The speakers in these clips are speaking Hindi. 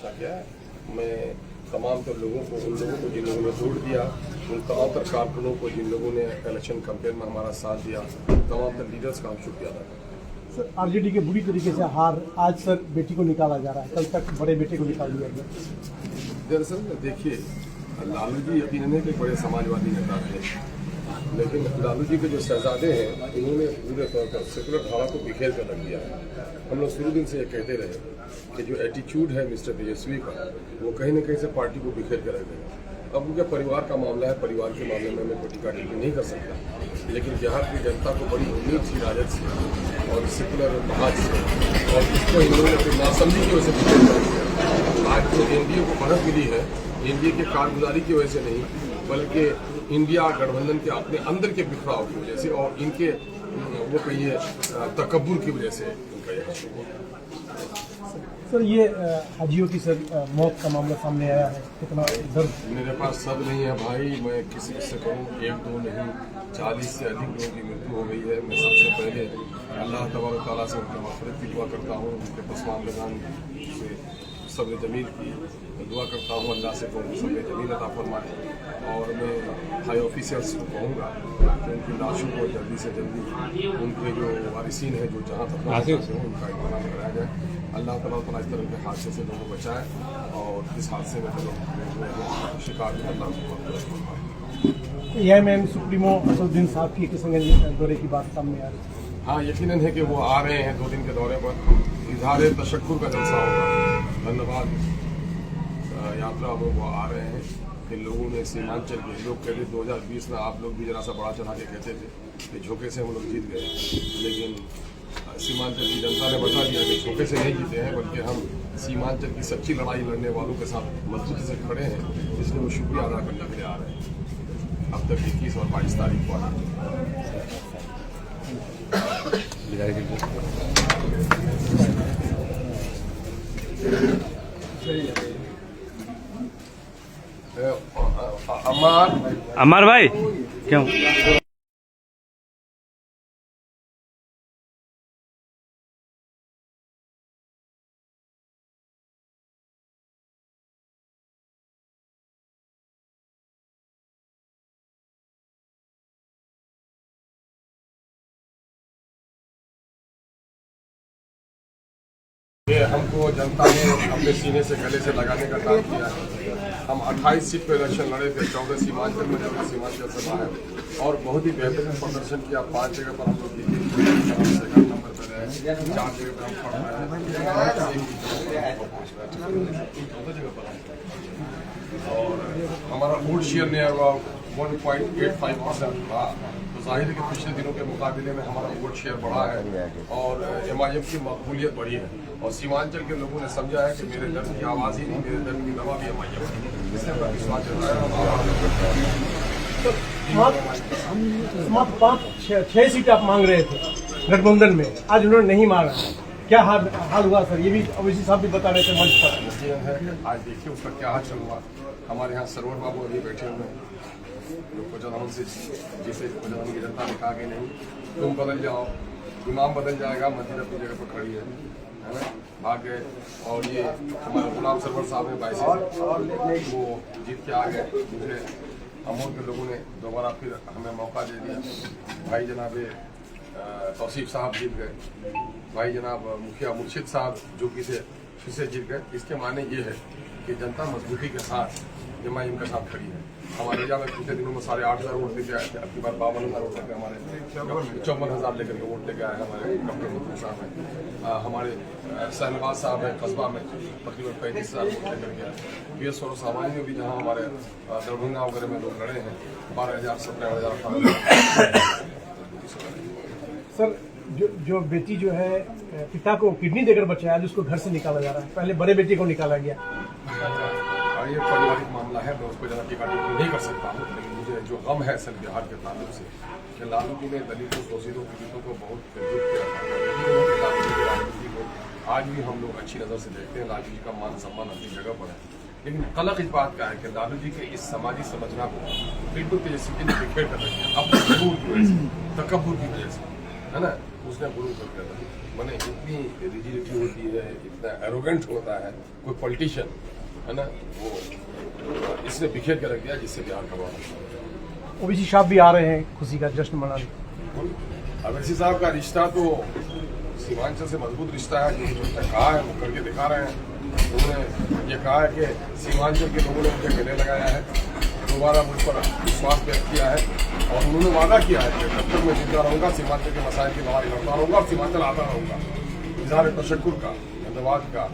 अच्छा किया है। मैं तमाम तर लोगों को, उन लोगों को जिन लोगों ने वोट दिया, उन तमाम तर कारकुनों को जिन लोगों ने इलेक्शन कैंपेन में हमारा साथ दिया, तमाम तर लीडर्स का हम शुक्रिया अदा करते हैं। सर आरजेडी के बुरी तरीके से हार, आज सर बेटी को निकाला जा रहा है, कल तक बड़े बेटे को निकाल दिया गया। दरअसल देखिए, लालू जी यकीनन एक बड़े समाजवादी नेता थे, लेकिन लालू जी के जो शहजादे हैं इन्होंने पूरे तौर पर सेकुलर धारा को बिखेर कर रख दिया है। हम लोग शुरू दिन से ये कहते रहे कि जो एटीट्यूड है मिस्टर तेजस्वी का, वो कहीं न कहीं से पार्टी को बिखेर कर रख देगा। अब उनके परिवार का मामला है, परिवार के मामले में मैं कोई टीका टिप्पणी नहीं कर सकता, लेकिन बिहार की जनता को बड़ी उम्मीद थी राजद से और सेकुलर महाज से, और इसको इन लोगों ने अपनी नासमझी की वजह से बिखेर कर दिया। आज जो एनडीए को बढ़त मिली है, एनडीए की कारगुजारी की वजह से नहीं, बल्कि इंडिया गठबंधन के अपने अंदर के बिखराव की वजह से और इनके वो कहिए तकब्बुर की वजह से इनका यह सर ये हाजियों की सर मौत का मामला सामने आया है, कितना दर्द। मेरे पास सब नहीं है भाई, मैं किसी से कहूँ एक दो नहीं, 40 से अधिक लोगों की मृत्यु हो गई है। मैं सबसे पहले अल्लाह तबारक तआला से उनकी मग़फ़िरत की दुआ करता हूँ, उनके पसमान लगान से सब्र जमील की दुआ करता हूँ, अल्लाह से उनको सब्र जमील अता फरमाए। और मैं हाई ऑफिसर्स को कहूँगा कि उनकी लाशों को जल्दी से जल्दी उनके जो वारिसीन हैं, जो जहाँ तक उनका इंतजाम कराया जाए। अल्लाह ताला इस तरह के हादसे से लोगों को बचाए और इस हादसे में जो लोग शिकार हुए अल्लाह एआईएमआईएम सुप्रीमो असदुद्दीन साहब की किशनगंज दौरे की बात सामने आ रही है। हाँ, यकीनन है कि वो आ रहे हैं 2 दिन के दौरे पर। इजहार तशक्कुर का जलसा होगा, धन्यवाद यात्रा में वो आ रहे हैं। इन लोगों ने सीमांचल के लोग कहते 2020 में आप लोग भी जरा सा बड़ा चढ़ा के कहते थे कि झोंके से हम लोग जीत गए, लेकिन सीमांचल की जनता ने बता दिया कि झोंके से नहीं जीते हैं, बल्कि हम सीमांचल की सच्ची लड़ाई लड़ने वालों के साथ मजबूती से खड़े हैं, इसलिए वो शुक्रिया अदा करने के लिए आ रहे हैं। अब तक 21 और 22 तारीख को आना अमर भाई क्यों ये हमको जनता ने अपने सीने से गले से लगाने का काम किया है। हम 28 सीट पर इलेक्शन लड़े थे, 14 सीमांचल में, 14 सीमांचल से बाहर, और बहुत ही बेहतरीन प्रदर्शन किया। 5 जगह पर हम लोग जीते, नंबर पर रहे, 4 जगह पर हम पढ़ रहे हैं, 14 जगह पर। और हमारा वोट शेयर ने अबाउट 1.85% रहा, तो जाहिर है कि पिछले दिनों के मुकाबले में हमारा वोट शेयर बढ़ा है और एमआईएम की मकबूलियत बढ़ी है। और सीमांचल के लोगों ने समझा है कि मेरे दर्द की आवाज़ ही नहीं, मेरे दर्द की दवा भी एमआईएम है, इससे बड़ा विश्वास जताया। समाप्त 5-6 सीट आप मांग रहे थे गठबंधन में, आज उन्होंने नहीं मांगा, क्या हाल हुआ सर? ये भी अवैसी साहब भी बता रहे थे मंच पर। आज देखिए उसका क्या हाल चल हुआ। हमारे यहाँ सरोवर बाबू अभी बैठे हुए हैं, लोग से जिसे की जनता ने कहा कि नहीं तुम बदल जाओ, इमाम बदल जाएगा, मस्जिद अपनी जगह पर खड़ी है ना, भाग गए। और ये हमारे गुलाम सरवर साहब ने 22 वो जीत के आ गए। मुझे अमोल के लोगों ने दोबारा फिर हमें मौका दे दिया। भाई जनाब तौसीफ साहब जीत गए, भाई जनाब मुखिया मुर्शिद साहब जो कि फिर से जीत गए। इसके माने ये है कि जनता मजबूती के साथ एमआईएम के साथ खड़ी है। हमारे एरिया में पिछले दिनों में 8,500 वोट लेके आए थे, अब की बार 52,000 वोट लेके हमारे 54,000 लेकर के वोट लेके आए हमारे कप्तान मंत्री साहब हैं। हमारे शहनवाज साहब हैं कस्बा में तकरीबन 35,000 वोट लेकर के आए। बीएस सौर सामान्य में भी जहाँ हमारे दरभंगा वगैरह में लोग लड़े हैं 12,000, 17,000। सर जो बेटी जो है पिता को किडनी देकर बचाया, आज उसको घर से निकाला जा रहा है, पहले बड़े बेटे को निकाला गया। ये पारिवारिक मामला है, मैं उसको ज़्यादा टीका टिप्पणी नहीं कर सकता हूँ, लेकिन मुझे जो गम है सर बिहार के ताल्लुक से कि लालू जी ने दलितों, शोषितों, पीड़ितों को बहुत गरीब किया था। लालू जी की राजनीति को आज भी हम लोग अच्छी नज़र से देखते हैं। लालू जी का मान सम्मान अपनी जगह पर है, लेकिन कलक इस बात का है कि लालू जी के इस समाजी संरचना को बिल्कुल तेजस्वी ने बिखेर कर रखा है अपने जरूर की वजह से, तकब्बुर की वजह से। है ना, उसने प्रूव कर दिया था। मैंने इतनी रिजिडिटी होती है, इतना एरोगेंट होता है कोई पॉलिटिशियन, है ना, वो इसने बिखेर के रख दिया जिससे बिहार का बहुत। ओवैसी साहब भी आ रहे हैं खुशी का जश्न मनाने। अवैसी साहब का रिश्ता तो सीमांचल से मजबूत रिश्ता है, जो उन्होंने कहा है वो करके दिखा रहे हैं। उन्होंने ये कहा है कि सीमांचल के लोगों ने मुझे गले लगाया है, दोबारा मुझ पर विश्वास व्यक्त किया है, और उन्होंने वादा किया है कि जब तक मैं जिंदा रहूंगा सीमांचल के मसाइल की लड़ाई लड़ता रहूंगा और सीमांचल आता रहूंगा। इजहार तशक्कुर का, धन्यवाद का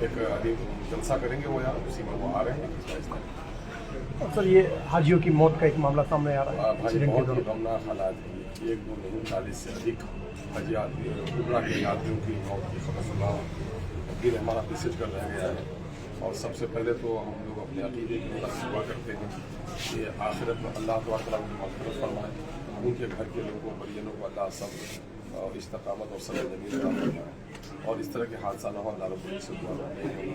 एक जलसा करेंगे वो यहाँ, उसी में वो आ रहे हैं। सर ये हाजियों की मौत का एक मामला सामने आ रहा है भाई एक्सीडेंट के बहुत ही दौरान। गमनाक हालात है, 1 2 नहीं 40 से अधिक हज उमरा के यात्रियों की मौत की खबर सुना, फिर हमारा मैसेज कर रह गया है। और सबसे पहले तो हम लोग अपने अकीदे की दुआ करते हैं कि आखिरत में अल्लाह तआला उनकी मग़फ़िरत फरमाए, उनके घर के लोगों परिजनों को अल्लाह सब्र और इस्तकामत और सब्र जमीन अता फरमाए, और इस तरह के हादसा न हो, अल्लाह रब्बुल इज़्ज़त से दुआ करते हैं।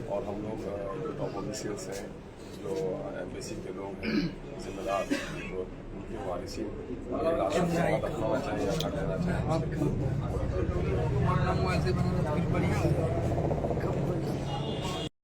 और हम लोग जो टॉप ऑफिशियल्स हैं, जो एम्बेसी के लोग हैं, जिम्मेदार, जो उनके वारिसीन अपनाना चाहिए या हट लेना चाहिए।